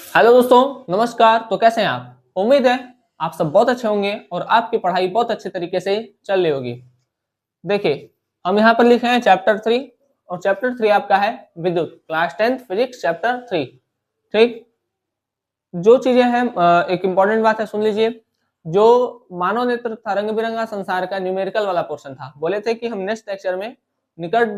Hello दोस्तों, नमस्कार। तो कैसे हैं आप? उम्मीद है आप सब बहुत अच्छे होंगे और आपकी पढ़ाई बहुत अच्छे तरीके से चल रही होगी। देखिए, हम यहाँ पर लिखे हैं चैप्टर 3 और चैप्टर 3 आपका है विद्युत, क्लास 10th फिजिक्स चैप्टर 3। ठीक, जो चीजें हैं एक इंपॉर्टेंट बात है, सुन लीजिए। जो मानव नेत्र था, रंग बिरंगा संसार का न्यूमेरिकल वाला पोर्शन था, बोले थे कि हम नेक्स्ट लेक्चर में निकट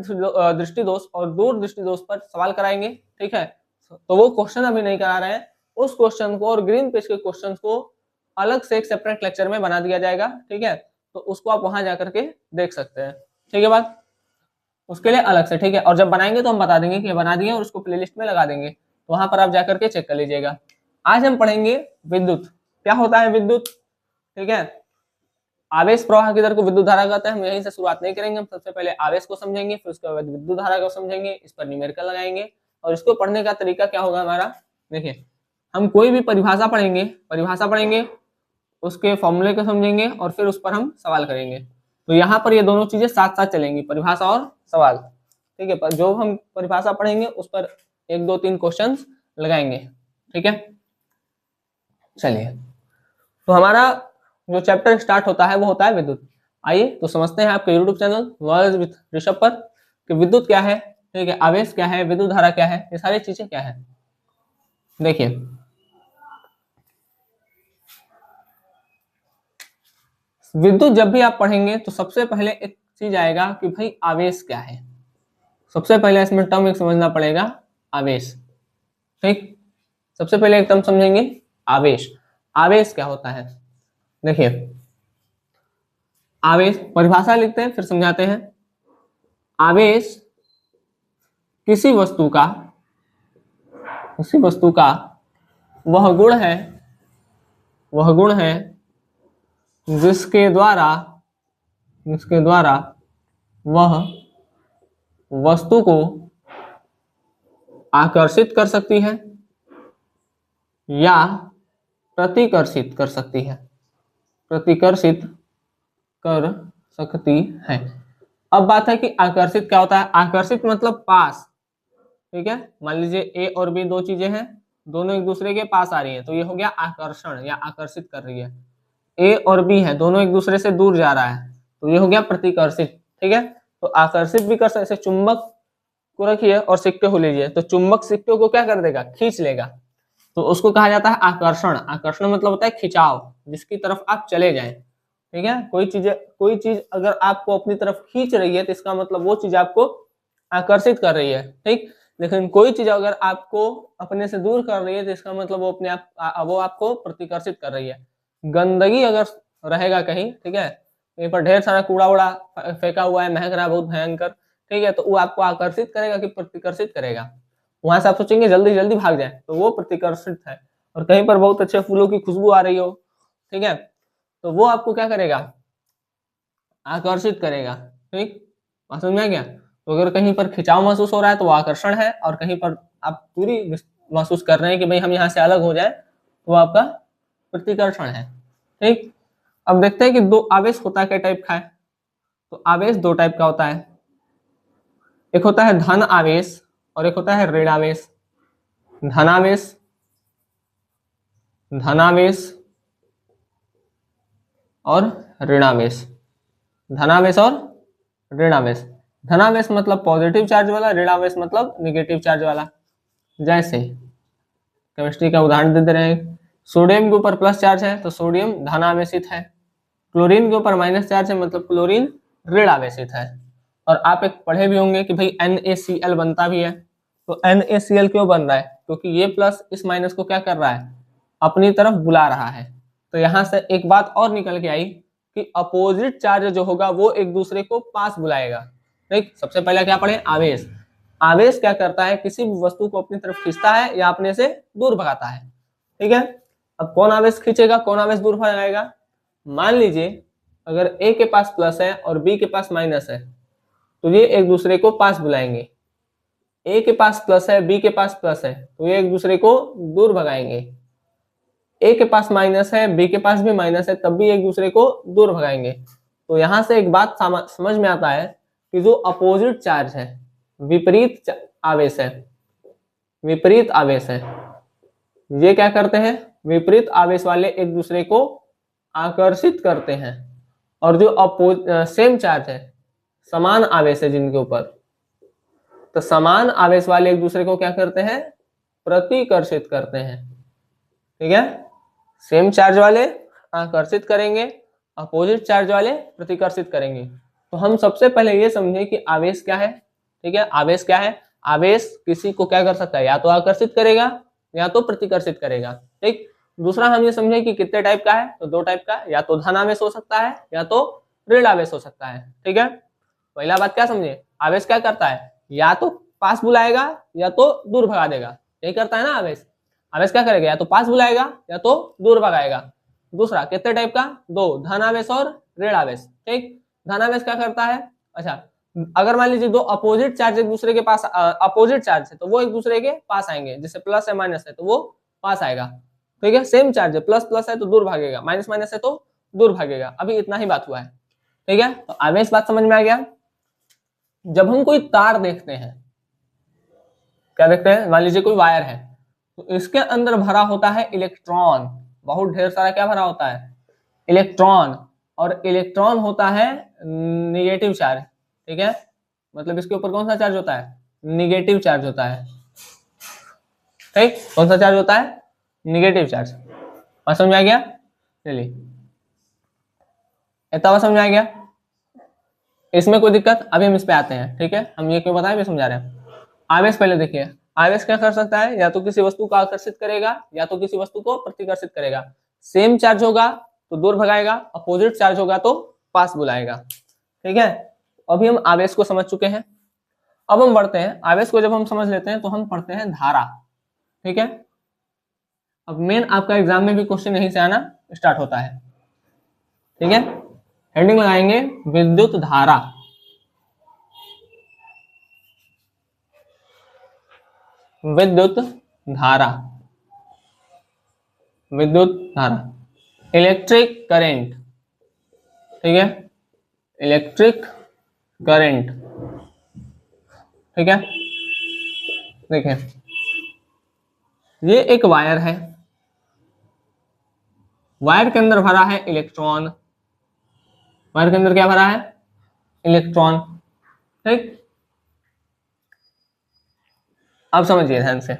दृष्टि दोष और दूर दृष्टि दोष पर सवाल कराएंगे। ठीक है, तो वो क्वेश्चन अभी नहीं करा रहे हैं। उस क्वेश्चन को और ग्रीन पेज के क्वेश्चन को अलग से एक सेपरेट लेक्चर में बना दिया जाएगा। ठीक है, तो उसको आप वहां जाकर के देख सकते हैं। ठीक है बात, उसके लिए अलग से। ठीक है, और जब बनाएंगे तो हम बता देंगे कि बना दिए और उसको प्लेलिस्ट में लगा देंगे, तो वहां पर आप जाकर के चेक कर लीजिएगा। आज हम पढ़ेंगे विद्युत, क्या होता है विद्युत। ठीक है, आवेश प्रवाह की दर को विद्युत धारा कहते हैं। हम यहीं से शुरुआत नहीं करेंगे, हम सबसे पहले आवेश को समझेंगे, फिर उसके बाद विद्युत धारा को समझेंगे, इस पर न्यूमेरिकल लगाएंगे। और इसको पढ़ने का तरीका क्या होगा हमारा, देखिए, हम कोई भी परिभाषा पढ़ेंगे, उसके फॉर्मूले को समझेंगे और फिर उस पर हम सवाल करेंगे। तो यहाँ पर ये दोनों चीजें साथ साथ चलेंगी, परिभाषा और सवाल। ठीक है, पर जो हम परिभाषा पढ़ेंगे उस पर 1 2 3 क्वेश्चन लगाएंगे। ठीक है, चलिए, तो हमारा जो चैप्टर स्टार्ट होता है वो होता है विद्युत। आइए तो समझते हैं आपके YouTube channel knowledge with Rishabh पर कि विद्युत क्या है। ठीक है, आवेश क्या है, विद्युत धारा क्या है, ये सारी चीजें क्या है। देखिए, विद्युत जब भी आप पढ़ेंगे तो सबसे पहले एक चीज आएगा कि भाई आवेश क्या है। सबसे पहले इसमें टर्म एक समझना पड़ेगा, आवेश। ठीक, सबसे पहले एक टर्म समझेंगे, आवेश। आवेश क्या होता है, देखिए, आवेश परिभाषा लिखते हैं फिर समझाते हैं। आवेश किसी वस्तु का वह गुण है जिसके द्वारा वह वस्तु को आकर्षित कर सकती है या प्रतिकर्षित कर सकती है। अब बात है कि आकर्षित क्या होता है। आकर्षित मतलब पास। ठीक है, मान लीजिए ए और बी दो चीजें हैं, दोनों एक दूसरे के पास आ रही है, तो ये हो गया आकर्षण या आकर्षित कर रही है। ए और बी है, दोनों एक दूसरे से दूर जा रहा है, तो ये हो गया प्रतिकर्षित। ठीक है, तो आकर्षित भी कर सकते, चुंबक को रखिए और सिक्के को लीजिए, तो चुंबक सिक्के को क्या कर देगा, खींच लेगा, तो उसको कहा जाता है आकर्षण। आकर्षण मतलब होता है खिंचाव, जिसकी तरफ आप चले जाएं। ठीक है, कोई चीज अगर आपको अपनी तरफ खींच रही है तो इसका मतलब वो चीज आपको आकर्षित कर रही है। ठीक, लेकिन कोई चीज अगर आपको अपने से दूर कर रही है तो इसका मतलब वो आपको प्रतिकर्षित कर रही है। गंदगी अगर रहेगा कहीं, ठीक है, कहीं पर ढेर सारा कूड़ा उड़ा फेंका हुआ है, महक रहा है बहुत भयंकर, ठीक है, तो वो आपको आकर्षित करेगा कि प्रतिकर्षित करेगा। वहां से आप सोचेंगे जल्दी जल्दी भाग जाए, तो वो प्रतिकर्षित है। और कहीं पर बहुत अच्छे फूलों की खुशबू आ रही हो, ठीक है, तो वो आपको क्या करेगा, आकर्षित करेगा। ठीक, समझ में आ गया। तो अगर कहीं पर खिंचाव महसूस हो रहा है तो वो आकर्षण है, और कहीं पर आप दूरी महसूस कर रहे हैं कि भाई हम यहाँ से अलग हो जाए, तो वो आपका प्रतिकर्षण है। ठीक, अब देखते हैं कि दो आवेश होता है क्या टाइप का है। तो आवेश दो टाइप का होता है, एक होता है धन आवेश और एक होता है ऋण आवेश। धनावेश और ऋणावेश। धनावेश और ऋणावेश। धनावेश मतलब पॉजिटिव चार्ज वाला, ऋणावेश मतलब निगेटिव चार्ज वाला। जैसे केमिस्ट्री का उदाहरण दे रहे हैं, सोडियम के ऊपर प्लस चार्ज है तो सोडियम धनावेशित है, क्लोरीन के ऊपर माइनस चार्ज है मतलब क्लोरीन ऋण आवेशित है। और आप एक पढ़े भी होंगे कि भाई NaCl बनता भी है। तो NaCl क्यों बन रहा है, क्योंकि ये प्लस इस माइनस को क्या कर रहा है, अपनी तरफ बुला रहा है। तो यहां से एक बात और निकल के आई कि अपोजिट चार्ज जो होगा वो एक दूसरे को पास बुलाएगा। ठीक, सबसे पहले क्या पढ़े, आवेश। आवेश क्या करता है, किसी भी वस्तु को अपनी तरफ खींचता है या अपने से दूर भगाता है। ठीक है, अब कौन आवेश खींचेगा, कौन आवेश दूर भगाएगा। मान लीजिए अगर ए के पास प्लस है और बी के पास माइनस है, तो ये एक दूसरे को पास बुलाएंगे। ए के पास प्लस है, बी के पास प्लस है, तो ये एक दूसरे को दूर भगाएंगे। ए के पास माइनस है, बी के पास भी माइनस है, तब भी एक दूसरे को दूर भगाएंगे। तो यहां से एक बात समझ में आता है कि जो अपोजिट चार्ज है, विपरीत आवेश है, ये क्या करते हैं, विपरीत आवेश वाले एक दूसरे को आकर्षित करते हैं, और जो सेम चार्ज है, समान आवेश है जिनके ऊपर, तो समान आवेश वाले एक दूसरे को क्या करते हैं, प्रतिकर्षित करते हैं। ठीक है, सेम चार्ज वाले आकर्षित करेंगे, अपोजिट चार्ज वाले प्रतिकर्षित करेंगे। तो हम सबसे पहले ये समझे कि आवेश क्या है। ठीक है, आवेश क्या है, आवेश किसी को क्या कर सकता है, या तो आकर्षित करेगा या तो प्रतिकर्षित करेगा। ठीक, दूसरा हम ये समझे कि कितने टाइप का है, तो दो टाइप का, या तो धन आवेश हो सकता है या तो ऋण आवेश हो सकता है। ठीक है, पहला बात क्या समझे, आवेश क्या करता है, या तो पास बुलाएगा या तो दूर भगा देगा, यही करता है ना आवेश। आवेश क्या करेगा, या तो पास बुलाएगा या तो दूर भगाएगा। दूसरा कितने टाइप का, दो, धन आवेश और ऋण आवेश। ठीक, धन आवेश क्या करता है, अच्छा अगर मान लीजिए दो अपोजिट चार्ज एक दूसरे के पास, अपोजिट चार्ज है तो वो एक दूसरे के पास आएंगे, जैसे प्लस है माइनस है तो वो पास आएगा। ठीक है, सेम चार्ज है, प्लस प्लस है तो दूर भागेगा, माइनस माइनस है तो दूर भागेगा। अभी इतना ही बात हुआ है। ठीक है, तो आवेश बात समझ में आ गया। जब हम कोई तार देखते हैं, क्या देखते हैं, मान लीजिए कोई वायर है, तो इसके अंदर भरा होता है इलेक्ट्रॉन, बहुत ढेर सारा क्या भरा होता है, इलेक्ट्रॉन, और इलेक्ट्रॉन होता है निगेटिव चार्ज। ठीक है, मतलब इसके ऊपर कौन सा चार्ज होता है, निगेटिव चार्ज होता है। ठीक, कौन सा चार्ज होता है, निगेटिव चार्ज। और समझ में आ गया, चलिए इतना समझ में आ गया, इसमें कोई दिक्कत, अभी हम इस पे आते हैं। ठीक है, हम ये क्यों बताएं, भी समझा रहे हैं। आवेश पहले देखिए, आवेश क्या कर सकता है, या तो किसी वस्तु को आकर्षित करेगा या तो किसी वस्तु को प्रतिकर्षित करेगा। सेम चार्ज होगा तो दूर भगाएगा, अपोजिट चार्ज होगा तो पास बुलाएगा। ठीक है, अभी हम आवेश को समझ चुके हैं। अब हम बढ़ते हैं, आवेश को जब हम समझ लेते हैं तो हम पढ़ते हैं धारा। ठीक है, अब मेन आपका एग्जाम में भी क्वेश्चन यहीं से आना स्टार्ट होता है। ठीक है, हेडिंग लगाएंगे विद्युत धारा। विद्युत धारा, विद्युत धारा, इलेक्ट्रिक करंट। ठीक है, इलेक्ट्रिक करंट। ठीक है, देखिए ये एक वायर है, वायर के अंदर भरा है इलेक्ट्रॉन, वायर के अंदर क्या भरा है, इलेक्ट्रॉन। ठीक, अब समझिए ध्यान से,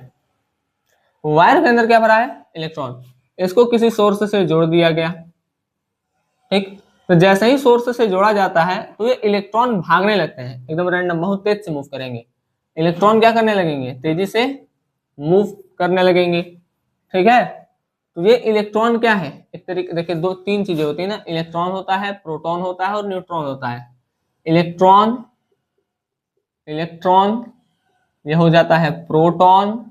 वायर के अंदर क्या भरा है, इलेक्ट्रॉन, इसको किसी सोर्स से जोड़ दिया गया। ठीक, तो जैसे ही सोर्स से जोड़ा जाता है तो ये इलेक्ट्रॉन भागने लगते हैं, एकदम रैंडम, बहुत तेज से मूव करेंगे। इलेक्ट्रॉन क्या करने लगेंगे, तेजी से मूव करने लगेंगे। ठीक है, तो ये इलेक्ट्रॉन क्या है, एक तरीके, देखिए दो तीन चीजें होती है ना, इलेक्ट्रॉन होता है, प्रोटॉन होता है और न्यूट्रॉन होता है। इलेक्ट्रॉन, इलेक्ट्रॉन ये हो जाता है प्रोटॉन,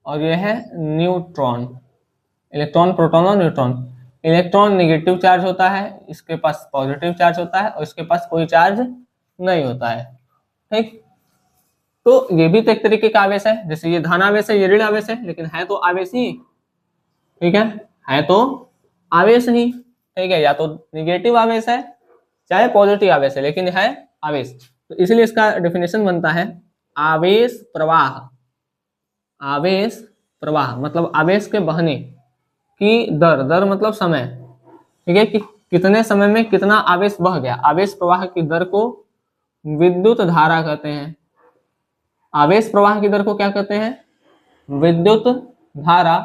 और ये है न्यूट्रॉन। इलेक्ट्रॉन, प्रोटॉन और न्यूट्रॉन। इलेक्ट्रॉन नेगेटिव चार्ज होता है, इसके पास पॉजिटिव चार्ज होता है, और इसके पास कोई चार्ज नहीं होता है। ठीक, तो ये भी तो एक तरीके का आवेश है, जैसे ये धन आवेश है, ये ऋण आवेश है, लेकिन है तो आवेश ही। ठीक है तो आवेश ही। ठीक है, या तो निगेटिव आवेश है चाहे पॉजिटिव आवेश है, लेकिन है आवेश। तो इसलिए इसका डेफिनेशन बनता है आवेश प्रवाह। आवेश प्रवाह मतलब आवेश के बहने की दर, दर मतलब समय। ठीक है, कि कितने समय में कितना आवेश बह गया, आवेश प्रवाह की दर को विद्युत धारा कहते हैं। आवेश प्रवाह की दर को क्या कहते हैं, विद्युत धारा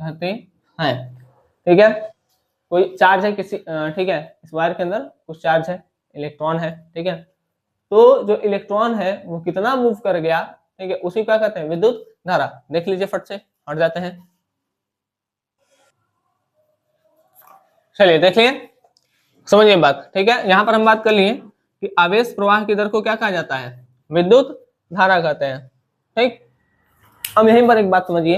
कहते हैं। ठीक है, कोई चार्ज है किसी, ठीक है, इस वायर के अंदर कुछ चार्ज है, इलेक्ट्रॉन है। ठीक है, तो जो इलेक्ट्रॉन है वो कितना मूव कर गया, ठीक है, उसी क्या कहते हैं, विद्युत धारा। देख लीजिए फट से, हट जाते हैं, चलिए देख लिए, समझिए बात। ठीक है, यहां पर हम बात कर लिए कि आवेश प्रवाह की दर को क्या कहा जाता है, विद्युत धारा कहते हैं। ठीक, अब यहीं पर एक बात समझिए,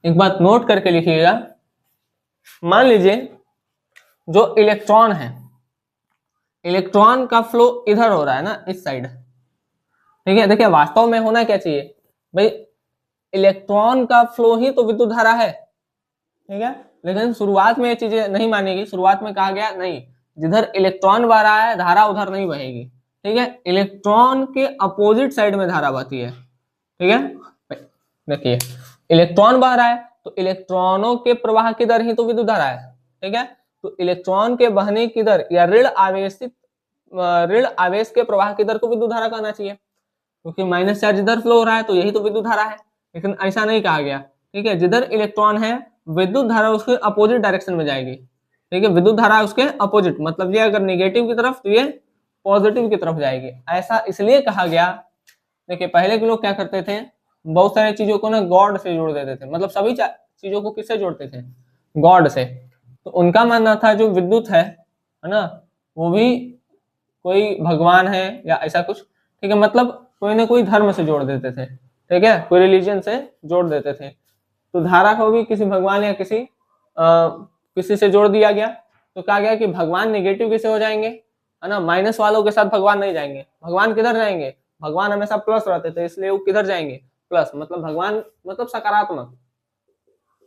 एक बात नोट करके लिखिएगा। मान लीजिए जो इलेक्ट्रॉन है, इलेक्ट्रॉन का फ्लो इधर हो रहा है ना, इस साइड। ठीक है, देखिए वास्तव में होना क्या चाहिए भाई, इलेक्ट्रॉन का फ्लो ही तो विद्युत धारा है। ठीक है, लेकिन शुरुआत में ये चीजें नहीं मानेगी। शुरुआत में कहा गया नहीं, जिधर इलेक्ट्रॉन बह रहा है धारा उधर नहीं बहेगी। ठीक है, इलेक्ट्रॉन के अपोजिट साइड में धारा बहती है। ठीक है, देखिए इलेक्ट्रॉन बह रहा है तो इलेक्ट्रॉनों के प्रवाह की दर ही तो विद्युत धारा है, ठीक है। तो इलेक्ट्रॉन के बहने की दर या ऋण आवेश के प्रवाह की दर को विद्युत धारा कहना चाहिए, क्योंकि माइनस चार्ज इधर फ्लो हो रहा है तो यही तो विद्युत धारा है। लेकिन ऐसा नहीं कहा गया, ठीक है। जिधर इलेक्ट्रॉन है विद्युत धारा उसके अपोजिट डायरेक्शन में जाएगी, ठीक है। विद्युत धारा उसके अपोजिट, मतलब ये अगर निगेटिव की तरफ तो ये पॉजिटिव की तरफ जाएगी। ऐसा इसलिए कहा गया, देखिए पहले के लोग क्या करते थे, बहुत सारी चीजों को ना गॉड से जोड़ देते थे, मतलब सभी चीजों को किससे जोड़ते थे, गॉड से। तो उनका मानना था जो विद्युत है ना, वो भी कोई भगवान है या ऐसा कुछ, ठीक है। मतलब कोई ना कोई धर्म से जोड़ देते थे, ठीक है, कोई रिलीजन से जोड़ देते थे। तो धारा को भी किसी भगवान या किसी से जोड़ दिया गया। तो कहा गया कि भगवान नेगेटिव किसे हो जाएंगे, है ना, माइनस वालों के साथ भगवान नहीं जाएंगे। भगवान किधर जाएंगे, भगवान हमेशा प्लस रहते थे, इसलिए वो किधर जाएंगे, प्लस। मतलब भगवान मतलब सकारात्मक,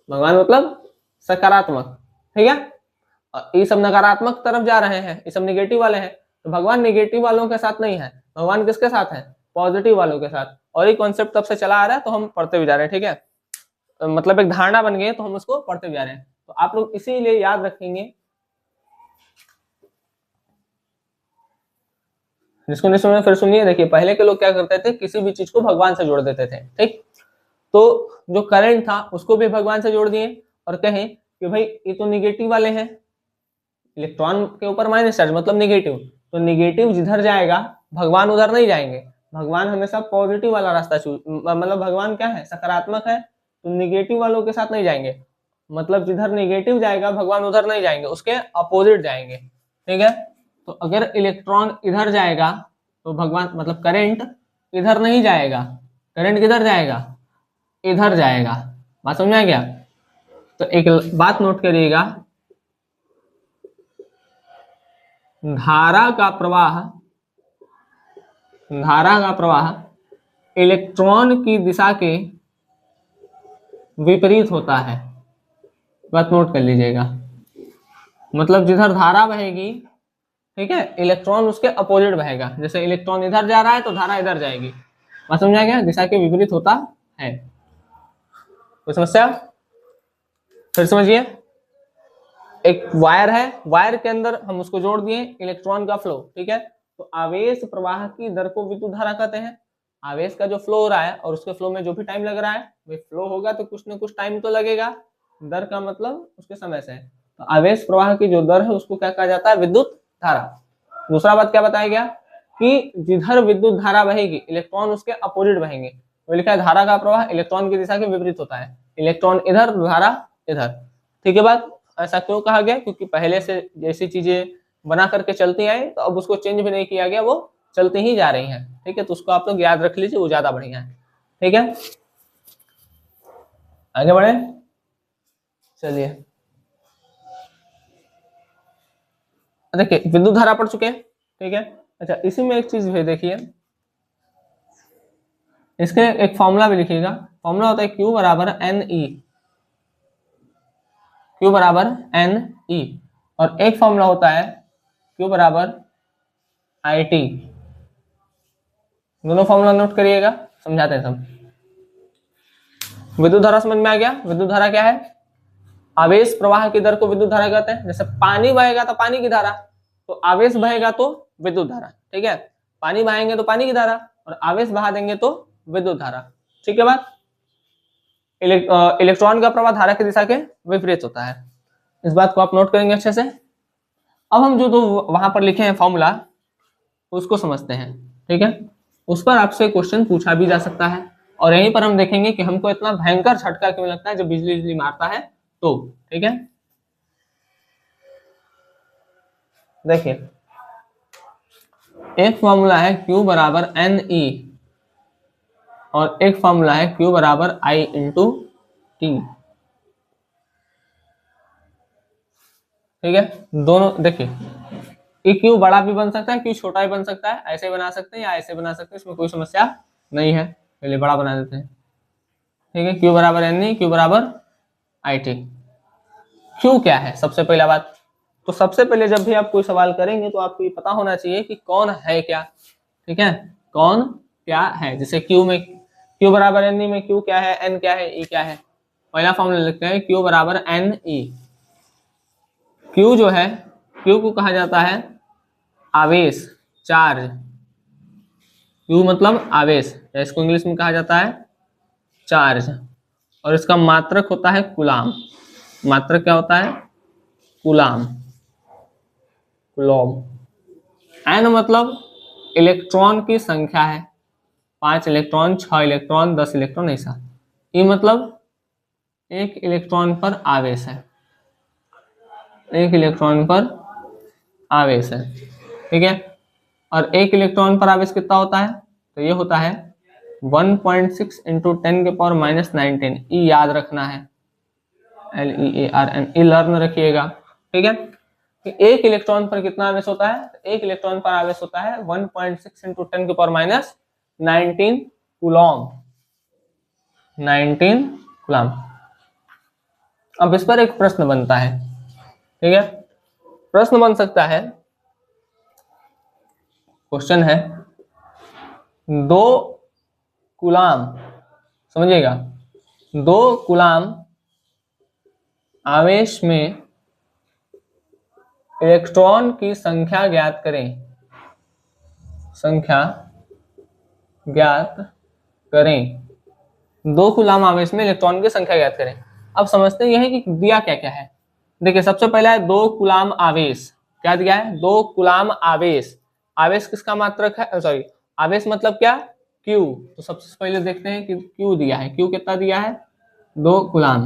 भगवान मतलब सकारात्मक, ठीक है। ये सब नकारात्मक तरफ जा रहे हैं, ये सब नेगेटिव वाले हैं, तो भगवान नेगेटिव वालों के साथ नहीं है, भगवान किसके साथ है, पॉजिटिव वालों के साथ। और ये कॉन्सेप्ट तब से चला आ रहा है, तो हम पढ़ते भी जा रहे हैं, ठीक है। मतलब एक धारणा बन गई है तो हम उसको पढ़ते भी जा रहे हैं। तो आप लोग इसीलिए याद रखेंगे, जिसको नहीं सुना फिर सुनिए। देखिए पहले के लोग क्या करते थे, किसी भी चीज को भगवान से जोड़ देते थे, ठीक। तो जो करंट था उसको भी भगवान से जोड़ दिए और कहें कि भाई ये तो निगेटिव वाले हैं, इलेक्ट्रॉन के ऊपर माइनस चार्ज मतलब निगेटिव, तो निगेटिव जिधर जाएगा भगवान उधर नहीं जाएंगे, भगवान हमेशा पॉजिटिव वाला रास्ता चूज, मतलब भगवान क्या है, सकारात्मक है, तो निगेटिव वालों के साथ नहीं जाएंगे। मतलब जिधर निगेटिव जाएगा भगवान उधर नहीं जाएंगे, उसके अपोजिट जाएंगे, ठीक है। तो अगर इलेक्ट्रॉन इधर जाएगा तो भगवान मतलब करंट इधर नहीं जाएगा, करंट किधर जाएगा, इधर जाएगा। बात समझ में आ गया। तो एक बात नोट करिएगा, धारा का प्रवाह इलेक्ट्रॉन की दिशा के विपरीत होता है। बात नोट कर लीजिएगा, मतलब जिधर धारा बहेगी, ठीक है, इलेक्ट्रॉन उसके अपोजिट बहेगा। जैसे इलेक्ट्रॉन इधर जा रहा है तो धारा इधर जाएगी। बात समझ आ गया, दिशा के विपरीत होता है। कोई समस्या, फिर समझिए। एक वायर है, वायर के अंदर हम उसको जोड़ दिए इलेक्ट्रॉन का फ्लो, ठीक है। तो आवेश प्रवाह की दर को विद्युत धारा कहते हैं। आवेश का जो फ्लो हो रहा है और उसके फ्लो में जो भी टाइम लग रहा है, भाई फ्लो होगा तो कुछ ना कुछ टाइम तो लगेगा, दर का मतलब उसके समय से। तो आवेश प्रवाह की जो दर है उसको क्या कहा जाता है, विद्युत धारा। दूसरा बात क्या बताया गया कि जिधर विद्युत धारा बहेगी इलेक्ट्रॉन उसके अपोजिट बहेंगे। वो लिखा है धारा का प्रवाह इलेक्ट्रॉन की दिशा के विपरीत होता है, इलेक्ट्रॉन इधर धारा इधर, ठीक है। बात ऐसा क्यों कहा गया, क्योंकि पहले से जैसी चीजें बना करके चलती आई तो अब उसको चेंज भी नहीं किया गया, वो चलती ही जा रही हैं, ठीक है। तो उसको आप लोग याद रख लीजिए, वो ज्यादा बढ़िया है, ठीक है। आगे बढ़े, चलिए। देखिए विद्युत धारा पढ़ चुके हैं, ठीक है। अच्छा इसी में एक चीज भी देखिए, इसके एक फॉर्मूला भी लिखिएगा। फॉर्मूला होता है Q बराबर NE, Q बराबर NE, और एक फॉर्मूला होता है Q बराबर IT। दोनों फॉर्मूला नोट करिएगा, समझाते हैं सब। विद्युत धारा समझ में आ गया। विद्युत धारा क्या है, आवेश प्रवाह की दर को विद्युत धारा कहते हैं। जैसे पानी बहेगा तो पानी की धारा, तो आवेश बहेगा तो विद्युत धारा, ठीक है। पानी बहाएंगे तो पानी की धारा, और आवेश बहा देंगे तो विद्युत धारा, ठीक है। बात इलेक्ट्रॉन का प्रवाह धारा की दिशा के विपरीत होता है, इस बात को आप नोट करेंगे अच्छे से। अब हम जो वहां पर लिखे हैं फॉर्मूला उसको समझते हैं, ठीक है। उस पर आपसे क्वेश्चन पूछा भी जा सकता है, और यहीं पर हम देखेंगे कि हमको इतना भयंकर झटका क्यों लगता है जब बिजली मारता है तो, ठीक है। देखिए एक फॉर्मूला है Q बराबर NE और एक फॉर्मूला है Q बराबर I इंटू टी, ठीक है। दोनों देखिए, ये Q बड़ा भी बन सकता है, Q छोटा भी बन सकता है, ऐसे बना सकते हैं या ऐसे बना सकते हैं, इसमें कोई समस्या नहीं है। पहले बड़ा बना देते हैं, ठीक है। Q बराबर NE, Q बराबर IT। Q क्या है सबसे पहला बात, तो सबसे पहले जब भी आप कोई सवाल करेंगे तो आपको ये पता होना चाहिए कि कौन है क्या, ठीक है, कौन क्या है। जैसे Q में क्यू बराबर एन ई में क्यू क्या है, एन क्या है, ई क्या है। पहला फॉर्मूला लिखते हैं, क्यू बराबर एन ई। क्यू जो है, क्यू को कहा जाता है आवेश, चार्ज। क्यू मतलब आवेश, या इसको इंग्लिश में कहा जाता है चार्ज। और इसका मात्रक होता है कूलाम। मात्रक क्या होता है, कूलाम, कूलॉम। एन मतलब इलेक्ट्रॉन की संख्या है, 5 इलेक्ट्रॉन, 6 इलेक्ट्रॉन, 10 इलेक्ट्रॉन, ऐसा। ई मतलब एक इलेक्ट्रॉन पर आवेश है, एक इलेक्ट्रॉन पर आवेश है, ठीक है। और एक इलेक्ट्रॉन पर आवेश कितना होता है, तो ये होता है 1.6 इंटू 10 के पावर -19। ई याद रखना है, LEARN, ई लर्न रखिएगा, ठीक है। कि एक इलेक्ट्रॉन पर कितना आवेश होता है, एक इलेक्ट्रॉन पर आवेश होता है 1.6 इंटू 10 के पावर -19 कूलॉम, 19 कूलॉम। अब इस पर एक प्रश्न बनता है, ठीक है। प्रश्न बन सकता है, क्वेश्चन है, 2 कूलाम, समझिएगा, 2 कूलाम आवेश में इलेक्ट्रॉन की संख्या ज्ञात करें, संख्या ज्ञात करें। 2 कूलाम आवेश में इलेक्ट्रॉन की संख्या ज्ञात करें। अब समझते हैं यह है कि दिया क्या क्या है। देखिए सबसे पहला है 2 कूलाम आवेश। क्या दिया है, 2 कूलाम आवेश। आवेश किसका मात्रक है, सॉरी, आवेश मतलब क्या, क्यू। तो सबसे पहले देखते हैं कि क्यू दिया है, क्यू कितना दिया है, 2 कूलाम।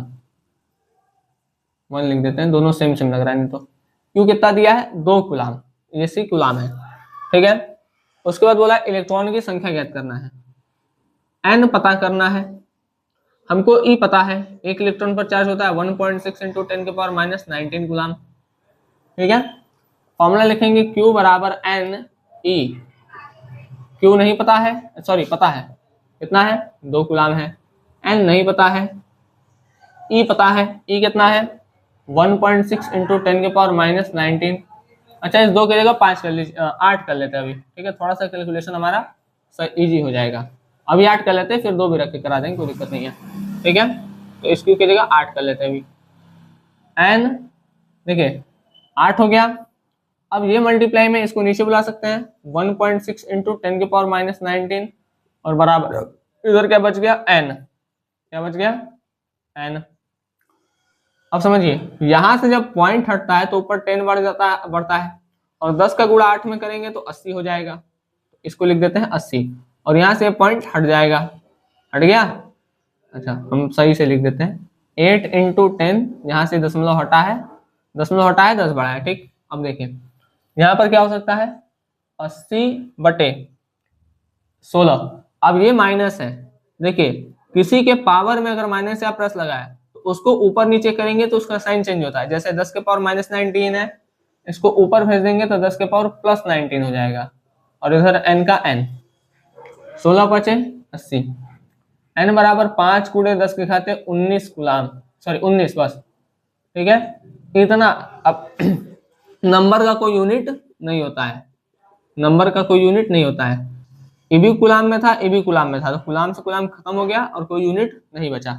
1 लिख देते हैं, दोनों सेम सेम लग रहा है नहीं तो। क्यू कितना दिया है, 2 कूलाम, ये सी कूलाम है, ठीक है। उसके बाद बोला इलेक्ट्रॉन की संख्या ज्ञात करना है, एन पता करना है। हमको ई पता है, एक इलेक्ट्रॉन पर चार्ज होता है 1.6 इंटू 10 के पावर -19 कूलाम, ठीक है। फॉर्मूला लिखेंगे Q बराबर एन ई। Q नहीं पता है, सॉरी पता है, कितना है, 2 कूलाम है। N नहीं पता है, E पता है, E कितना है 1.6 इंटू 10 के पावर -19। अच्छा इस 2 की जगह 5 कर लीजिए, 8 कर लेते हैं अभी, ठीक है। थोड़ा सा कैलकुलेशन हमारा इजी हो जाएगा। अभी 8 कर लेते हैं, फिर 2 भी रख के करा देंगे, कोई दिक्कत नहीं है, ठीक है। तो इस Q की जगह 8 कर लेते हैं अभी। N देखिए 8 हो गया। अब ये मल्टीप्लाई में इसको नीचे बुला सकते हैं, 1.6 इंटू 10 के पावर -19 और बराबर इधर क्या बच गया, n। क्या बच गया, n। अब समझिए यहां से जब पॉइंट हटता है तो ऊपर 10 बढ़ता है, और 10 का गुणा 8 में करेंगे तो 80 हो जाएगा। तो इसको लिख देते हैं 80, और यहाँ से पॉइंट हट जाएगा, हट गया। अच्छा हम सही से लिख देते हैं, 8 इंटू 10, यहाँ से दशमलव हटा है, 10 बढ़ा है, ठीक। अब देखिए यहाँ पर क्या हो सकता है, 80/16। अब ये माइनस है, देखिए किसी के पावर में अगर माइनस या प्लस लगा है तो उसको ऊपर नीचे करेंगे तो उसका साइन चेंज होता है। जैसे 10 के पावर -19 है, इसको ऊपर भेज देंगे तो 10 के पावर +19 हो जाएगा, और इधर n का n, 16 बचे 80। n बराबर 5 × 10 के खाते 19 कूलाम, सॉरी 19 बस, ठीक है। इतना। अब नंबर का कोई यूनिट नहीं होता है, नंबर का कोई यूनिट नहीं होता है। ए भी कूलाम में था, ए भी कूलाम में था, तो कूलाम से कूलाम खत्म हो गया और कोई यूनिट नहीं बचा,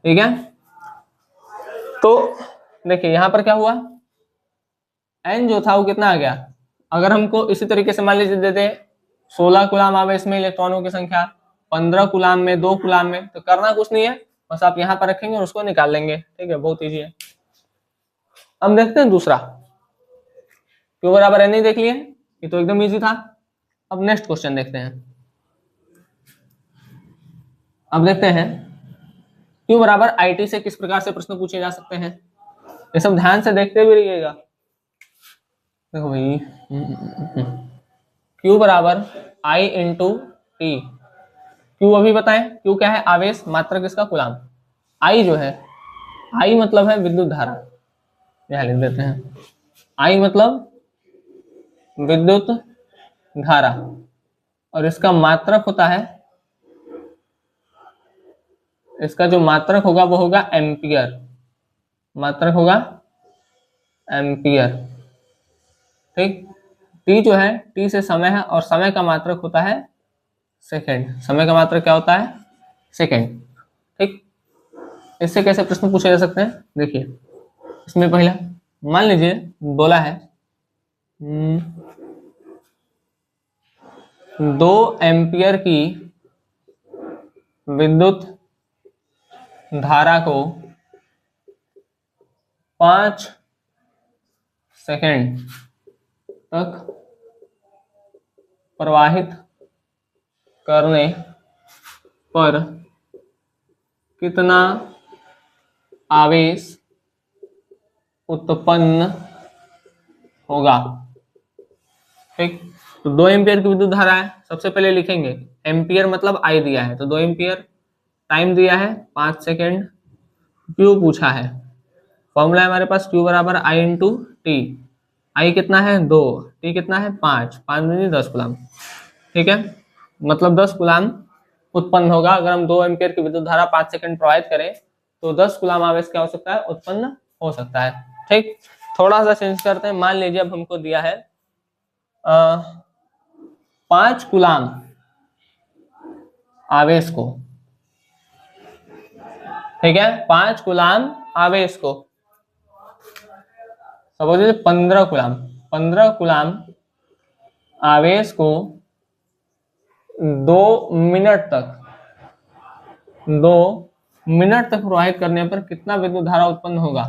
ठीक है। तो देखिए यहाँ पर क्या हुआ, एन जो था वो कितना आ गया। अगर हमको इसी तरीके से मान लीजिए दे दे 16 कूलाम आवेश में इलेक्ट्रॉनों की संख्या, 15 कूलाम में, 2 कूलाम में, तो करना कुछ नहीं है, बस आप यहाँ पर रखेंगे और उसको निकाल लेंगे, ठीक है, बहुत ईजी है। हम देखते हैं दूसरा, क्यों बराबर एन नहीं देख लिए, ये तो एकदम इजी था। अब नेक्स्ट क्वेश्चन देखते हैं। अब देखते हैं क्यू बराबर IT से किस प्रकार से प्रश्न पूछे जा सकते हैं, ये सब ध्यान से देखते हुए रहिएगा। देखो भाई, क्यू बराबर I इंटू टी। क्यू अभी बताएं, क्यू क्या है, आवेश, मात्रक इसका कूलाम। I जो है, I मतलब है विद्युत धारा, यह लिख देते हैं, I मतलब विद्युत धारा, और इसका मात्रक होता है, इसका जो मात्रक होगा वो होगा एम्पियर, मात्रक होगा एम्पियर, ठीक। टी जो है, टी से समय है, और समय का मात्रक होता है सेकंड। समय का मात्रक क्या होता है, सेकेंड। ठीक, इससे कैसे प्रश्न पूछे जा सकते हैं? देखिए, इसमें पहला मान लीजिए बोला है 2 एम्पियर की विद्युत धारा को 5 सेकेंड तक प्रवाहित करने पर कितना आवेश उत्पन्न होगा। ठीक, तो 2 एम्पियर की विद्युत धारा है, सबसे पहले लिखेंगे एम्पियर मतलब आई दिया है, तो 2 एम्पियर, टाइम दिया है 5 सेकेंड, क्यू पूछा है, फॉर्मूला है हमारे पास क्यू बराबर आई इंटू टी। आई कितना है 2, टी कितना है 5, 5 दूनी 10 कूलम। ठीक है, मतलब 10 कूलम उत्पन्न होगा अगर हम 2 एम्पियर की विद्युत धारा 5 सेकंड प्रवाहित करें, तो 10 कूलम आवेश क्या हो सकता है, उत्पन्न हो सकता है। ठीक, थोड़ा सा चेंज करते हैं, मान लीजिए अब हमको दिया है 5 कूलम आवेश को, ठीक है, 5 कूलम आवेश को, सपोज 15 कूलम आवेश को 2 मिनट तक प्रवाहित करने पर कितना विद्युत धारा उत्पन्न होगा,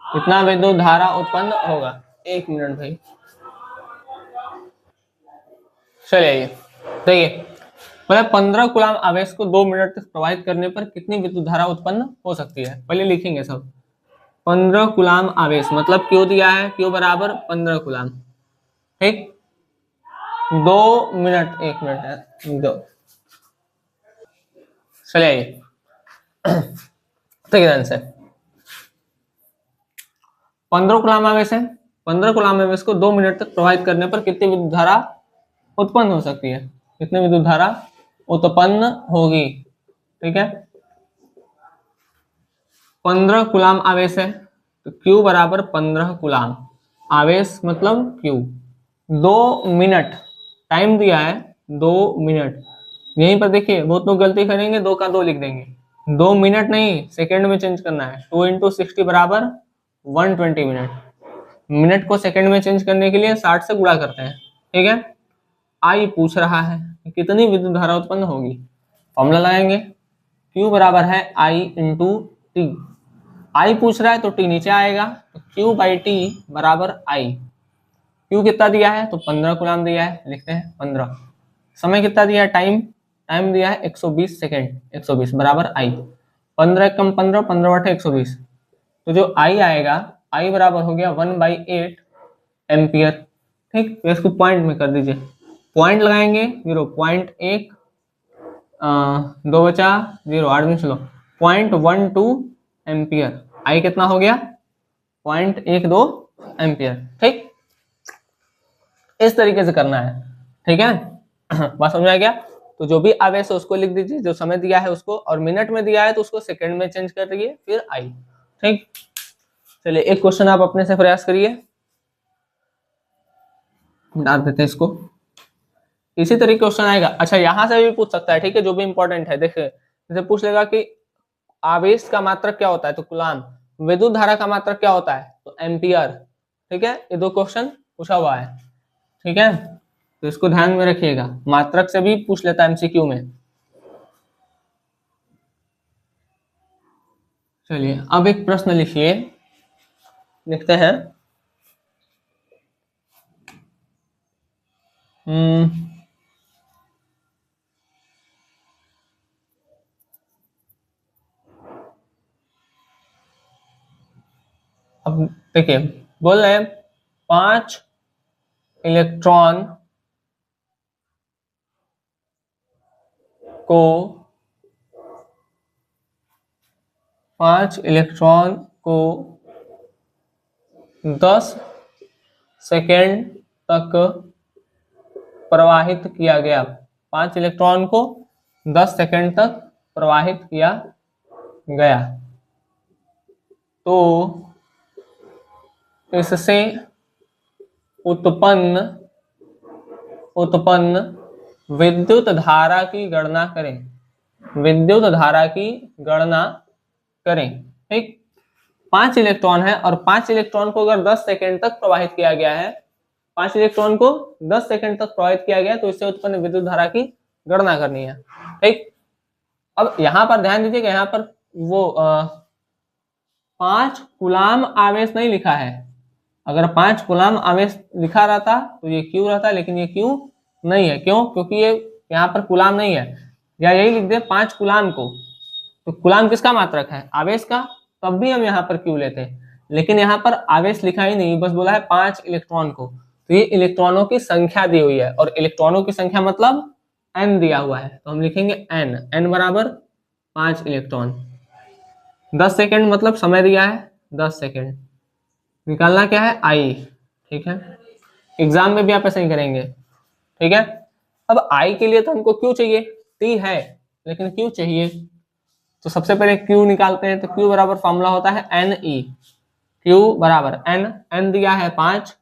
कितना विद्युत धारा उत्पन्न होगा। 1 मिनट भाई, चलिए देखिए, मतलब 15 कूलम आवेश को 2 मिनट तक प्रवाहित करने पर कितनी विद्युत धारा उत्पन्न हो सकती है, पहले लिखेंगे सब। 15 कूलम आवेश मतलब क्यू दिया है, क्यू बराबर 15 कूलम। ठीक, 2 मिनट, 1 मिनट है 2, चलिए ठीक है आंसर 15 कूलम आवेश है, 15 कूलम आवेश को 2 मिनट तक प्रवाहित करने पर कितनी विद्युत धारा उत्पन्न हो सकती है, कितनी विद्युत धारा उत्पन्न होगी। ठीक है, 15 कूलम आवेश है, तो Q बराबर 15 कूलम, आवेश मतलब Q, 2 मिनट टाइम दिया है 2 मिनट, यहीं पर देखिए बहुत लोग गलती करेंगे, 2 का 2 लिख देंगे, 2 मिनट नहीं सेकंड में चेंज करना है, 2 इंटू 60 बराबर 120 मिनट, मिनट को सेकंड में चेंज करने के लिए 60 से गुणा करते हैं। ठीक है, आई पूछ रहा है कितनी विद्युत धारा उत्पन्न होगी, फॉर्मूला लगाएंगे, Q बराबर है I इंटू टी, आई पूछ रहा है तो टी नीचे आएगा, तो Q बाई टी बराबर आई, Q कितना दिया है तो 15 कूलम दिया है, लिखते हैं 15, समय कितना दिया है, टाइम दिया है 120 सेकेंड, 120 बराबर आई, 15 कम 15, 15 बटे 120, तो जो आई आएगा, आई बराबर हो गया 1/8 एम्पियर। ठीक, तो इसको पॉइंट में कर दीजिए, पॉइंट लगाएंगे 0.1, 2 बचा 0, 8 में चलो 0.12 एम्पियर, आई कितना हो गया 0.12 एम्पियर। ठीक, इस तरीके से करना है। ठीक है बात समझ आ गया, तो जो भी आवेश है उसको लिख दीजिए, जो समय दिया है उसको, और मिनट में दिया है तो उसको सेकंड में चेंज कर दीजिए, फिर आई। ठीक, चलिए एक क्वेश्चन आप अपने से प्रयास करिए, डाल देते हैं इसको, इसी तरीके क्वेश्चन आएगा। अच्छा, यहां से भी पूछ सकता है, ठीक है, जो भी इंपॉर्टेंट है, देखिए जैसे पूछ लेगा कि आवेश का मात्रक क्या होता है तो कूलम, विद्युत धारा का मात्रक क्या होता है तो एम्पियर। ठीक है, ये 2 क्वेश्चन पूछा हुआ है। ठीक है, तो इसको ध्यान में रखिएगा, मात्रक से भी पूछ लेता है एमसीक्यू में। चलिए अब एक प्रश्न लिखिए, लिखते हैं अब देखिए, बोल रहे हैं 5 इलेक्ट्रॉन को 10 सेकेंड तक प्रवाहित किया गया, 5 इलेक्ट्रॉन को 10 सेकेंड तक प्रवाहित किया गया, तो इससे उत्पन्न विद्युत धारा की गणना करें। विद्युत धारा की गणना करें। ठीक, 5 इलेक्ट्रॉन है और 5 इलेक्ट्रॉन को अगर 10 सेकेंड तक प्रवाहित किया गया है, 5 इलेक्ट्रॉन को 10 सेकेंड तक प्रवाहित किया गया, तो इससे उत्पन्न विद्युत धारा की गणना करनी है। ठीक, अब यहां पर ध्यान दीजिएगा, यहां पर वो 5 कूलाम आवेश नहीं लिखा है। अगर 5 कूलाम आवेश लिखा रहता तो ये क्यू रहता, लेकिन ये क्यू नहीं है। क्यों? क्योंकि ये यहाँ पर कूलाम नहीं है, या यही लिख दे 5 कूलाम को, तो कूलाम किसका मात्रक है? आवेश का, तब भी हम यहाँ पर क्यू लेते हैं। लेकिन यहाँ पर आवेश लिखा ही नहीं, बस बोला है 5 इलेक्ट्रॉन को, तो ये इलेक्ट्रॉनों की संख्या दी हुई है, और इलेक्ट्रॉनों की संख्या मतलब n दिया हुआ है, तो हम लिखेंगे n बराबर 5 इलेक्ट्रॉन। 10 सेकेंड मतलब समय दिया है 10 सेकेंड, निकालना क्या है? I। ठीक है, एग्जाम में भी आप ऐसे ही करेंगे। ठीक है, अब I के लिए तो हमको Q चाहिए, T है लेकिन Q चाहिए, तो सबसे पहले Q निकालते हैं। तो Q बराबर फॉर्मूला होता है Ne। Q बराबर n दिया है 5,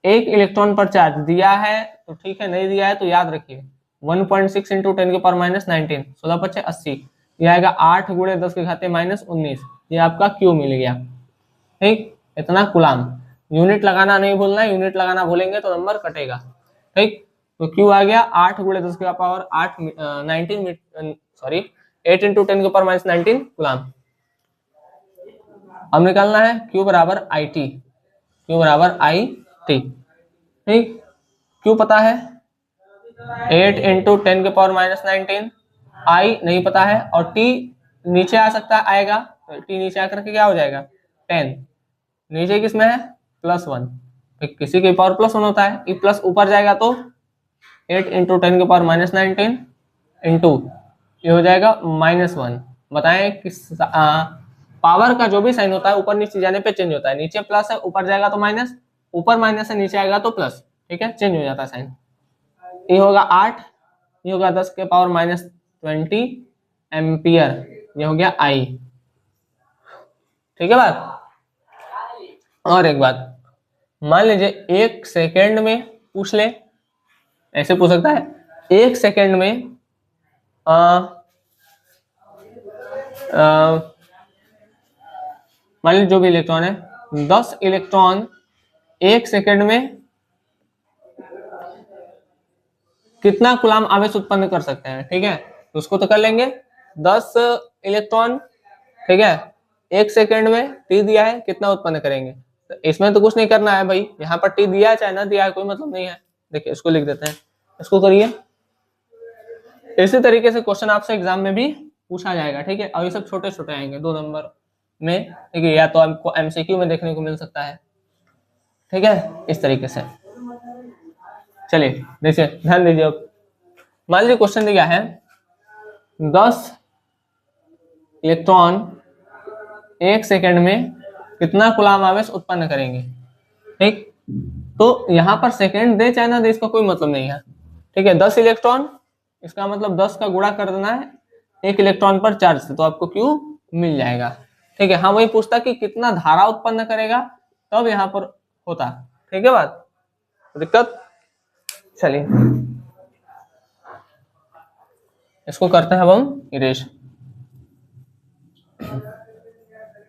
1 इलेक्ट्रॉन पर चार्ज दिया है तो ठीक है, नहीं दिया है तो याद रखिए 1.6 इंटू 10 के पावर माइनस 19, 16 × 5 = 80, ये आएगा 8 × 10 के घाते माइनस 19, ये आपका Q मिल गया। ठीक, इतना कूलाम। यूनिट लगाना नहीं भूलना है, यूनिट लगाना भूलेंगे तो नंबर कटेगा। ठीक, तो Q आ गया 8 × 10 के पावर 8 8 इंटू 10 के पावर माइनस 19 कूलाम। अब निकालना है Q बराबर IT। Q बराबर IT। ठीक, Q पता है 8 इंटू 10 के पावर माइनस 19, I नहीं पता है, और T नीचे आ सकता है, आएगा तो T नीचे आकर के क्या हो जाएगा 10, नीचे किसमें है +1, किसी के पावर +1 होता है, ये प्लस ऊपर जाएगा तो 8 इंटू 10 के पावर माइनस 19 इंटू ये हो जाएगा -1। बताएं किस पावर का जो भी साइन होता है ऊपर नीचे जाने पे चेंज होता है, नीचे प्लस है ऊपर जाएगा तो माइनस, ऊपर माइनस है नीचे आएगा तो प्लस। ठीक है, चेंज हो जाता है साइन। ये होगा 8, ये होगा 10 के पावर माइनस 20 एम्पियर, ये हो गया I। ठीक है बात। और एक बात, मान लीजिए 1 सेकेंड में पूछ ले, ऐसे पूछ सकता है 1 सेकेंड में मान लीजिए जो भी इलेक्ट्रॉन है 10 इलेक्ट्रॉन 1 सेकेंड में कितना कूलाम आवेश उत्पन्न कर सकते हैं। ठीक है, तो उसको तो कर लेंगे 10 इलेक्ट्रॉन। ठीक है, 1 सेकेंड में T दिया है, कितना उत्पन्न करेंगे, तो इसमें तो कुछ नहीं करना है भाई, यहाँ पर T दिया है चाहे ना दिया है कोई मतलब नहीं है। देखिए इसको लिख देते हैं, इसको करिए। इसी तरीके से क्वेश्चन आपसे एग्जाम में भी पूछा जाएगा। ठीक है, और ये सब छोटे छोटे आएंगे 2 नंबर में। ठीक है, या तो आपको MCQ में देखने को मिल सकता है। ठीक है, इस तरीके से। चलिए देखिए, ध्यान दीजिए। अब मान लीजिए क्वेश्चन दिया है 10 इलेक्ट्रॉन 1 सेकेंड में कितना कूलाम आवेश उत्पन्न करेंगे। ठीक, तो यहाँ पर सेकेंड दे चाहे ना दे इसका कोई मतलब नहीं है। ठीक है, 10 इलेक्ट्रॉन, इसका मतलब 10 का गुणा कर देना है 1 इलेक्ट्रॉन पर चार्ज से, तो आपको Q मिल जाएगा। ठीक है, हाँ वही पूछता कि कितना धारा उत्पन्न करेगा, तब यहाँ पर होता। ठीक है बात, दिक्कत। चलिए इसको करते हैं अब हम इरेज।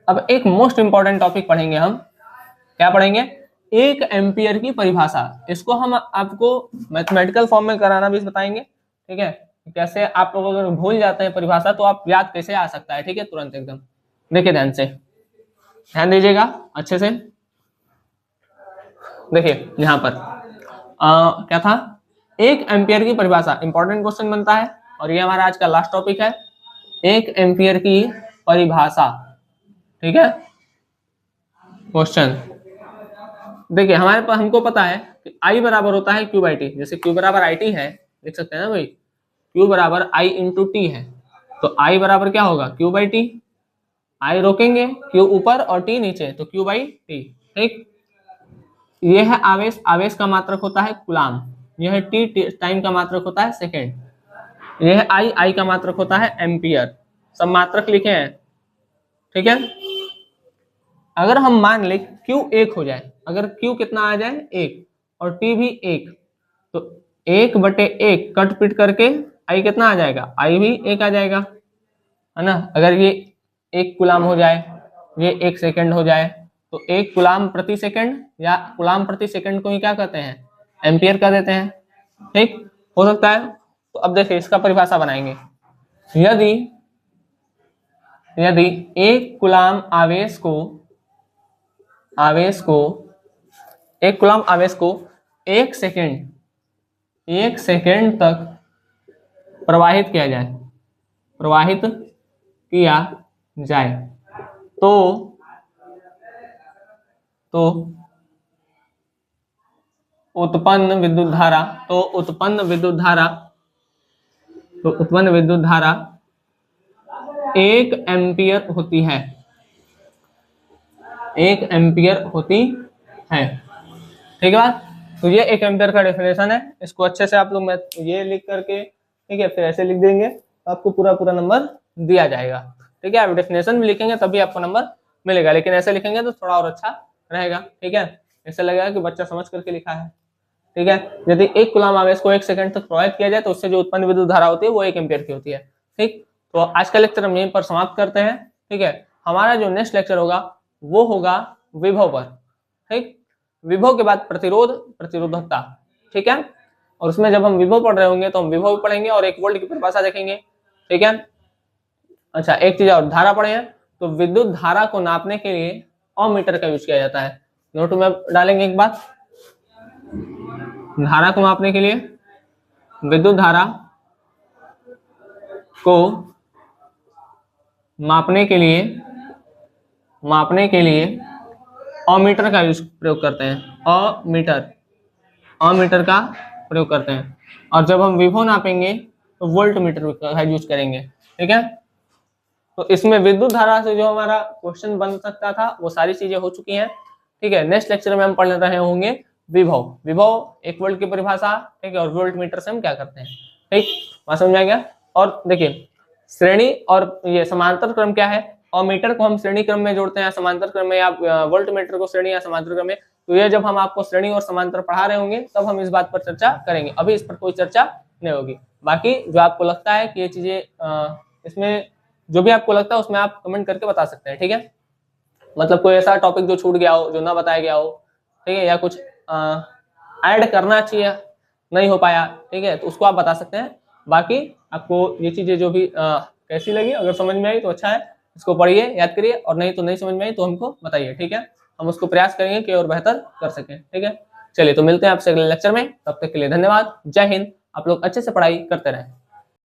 अब एक मोस्ट इंपॉर्टेंट टॉपिक पढ़ेंगे हम। क्या पढ़ेंगे? 1 एम्पियर की परिभाषा। इसको हम आपको मैथमेटिकल फॉर्म में कराना भी बताएंगे। ठीक है, कैसे आप लोग अगर भूल जाते हैं परिभाषा तो आप याद कैसे आ सकता है। ठीक है, तुरंत एकदम। देखिए ध्यान से, ध्यान दीजिएगा अच्छे से। देखिए यहाँ पर क्या था, 1 एम्पियर की परिभाषा। इंपॉर्टेंट क्वेश्चन बनता है और ये हमारा आज का लास्ट टॉपिक है, 1 एम्पियर की परिभाषा। ठीक है, क्वेश्चन देखिए हमारे पास, हमको पता है कि I बराबर होता है Q/T। जैसे Q बराबर IT है, देख सकते हैं ना भाई, Q बराबर I इंटू T है, तो I बराबर क्या होगा Q/T। I रोकेंगे, Q ऊपर और T नीचे, तो Q/T। ठीक, ये है आवेश, आवेश का मात्रक होता है कूलाम। यह है T, टाइम का मात्रक होता है सेकेंड। यह है I का मात्रक होता है एम्पियर। सब मात्रक लिखे हैं। ठीक है, अगर हम मान ले Q 1 हो जाए, अगर Q कितना आ जाए 1 और T भी 1, तो 1/1 कट पिट करके आई कितना आ जाएगा, आई भी 1 आ जाएगा, है ना। अगर ये 1 कूलाम हो जाए, ये 1 सेकंड हो जाए, तो 1 कूलाम प्रति सेकंड या कूलाम प्रति सेकंड को ही क्या कहते हैं, एम्पियर कर देते हैं। ठीक हो सकता है। तो अब देखिए इसका परिभाषा बनाएंगे। यदि 1 कूलाम आवेश को 1 कूलाम आवेश को 1 सेकंड तक प्रवाहित किया जाए तो उत्पन्न विद्युत धारा 1 एम्पियर होती है। 1 एम्पियर होती है। ठीक है बात। तो ये 1 एम्पियर का डेफिनेशन है। इसको अच्छे से आप लोग ये लिख करके, ठीक है, फिर ऐसे लिख देंगे तो आपको पूरा नंबर दिया जाएगा। ठीक है, आप डेफिनेशन भी लिखेंगे तभी आपको नंबर मिलेगा, लेकिन ऐसे लिखेंगे तो थोड़ा और अच्छा रहेगा। ठीक है, ऐसा लगेगा कि बच्चा समझ करके लिखा है। ठीक है, यदि 1 कूलाम आवेश को 1 सेकंड तक प्रवाहित किया जाए तो उससे जो उत्पन्न विद्युत धारा होती है वो 1 एम्पियर की होती है। ठीक, तो आज का लेक्चर हम यहीं पर समाप्त करते हैं। ठीक है, हमारा जो नेक्स्ट लेक्चर होगा वो होगा विभव पर। ठीक, विभव के बाद प्रतिरोधकता। ठीक है, और उसमें जब हम विभव पढ़ रहे होंगे तो हम विभव पढ़ेंगे और 1 वोल्ट की परिभाषा देखेंगे। ठीक है, अच्छा एक चीज और, धारा पढ़े हैं तो विद्युत धारा को नापने के लिए ओमीटर का यूज किया जाता है। नोट में डालेंगे एक बात, धारा को मापने के लिए, विद्युत धारा को मापने के लिए ओमीटर का प्रयोग करते हैं। ओमीटर का प्रयोग करते हैं। और जब हम विभव नापेंगे तो वोल्ट मीटर का यूज करेंगे। ठीक है, तो इसमें विद्युत धारा से जो हमारा क्वेश्चन बन सकता था वो सारी चीजें हो चुकी हैं। ठीक है, नेक्स्ट लेक्चर में हम पढ़ रहे होंगे विभव 1 वोल्ट की परिभाषा। ठीक है, और वोल्ट मीटर से हम क्या करते हैं। ठीक, बात समझ में गया। और देखिए श्रेणी और ये समांतर क्रम क्या है, और मीटर को हम श्रेणी क्रम में जोड़ते हैं समांतर क्रम में, या वोल्ट मीटर को श्रेणी या समांतर क्रम में। तो ये जब हम आपको श्रेणी और समांतर पढ़ा रहे होंगे तब हम इस बात पर चर्चा करेंगे, अभी इस पर कोई चर्चा नहीं होगी। बाकी जो आपको लगता है कि ये चीजें इसमें जो भी आपको लगता है उसमें आप कमेंट करके बता सकते हैं। ठीक है, मतलब कोई ऐसा टॉपिक जो छूट गया हो, जो ना बताया गया हो, ठीक है, या कुछ ऐड करना चाहिए नहीं हो पाया, ठीक है, तो उसको आप बता सकते हैं। बाकी आपको ये चीजें जो भी कैसी लगी, अगर समझ में आई तो अच्छा है, इसको पढ़िए, याद करिए, और नहीं तो नहीं समझ में आई तो हमको बताइए। ठीक है, हम उसको प्रयास करेंगे कि और बेहतर कर सकें। ठीक है, चलिए तो मिलते हैं आपसे अगले लेक्चर में, तब तक के लिए धन्यवाद। जय हिंद। आप लोग अच्छे से पढ़ाई करते रहें।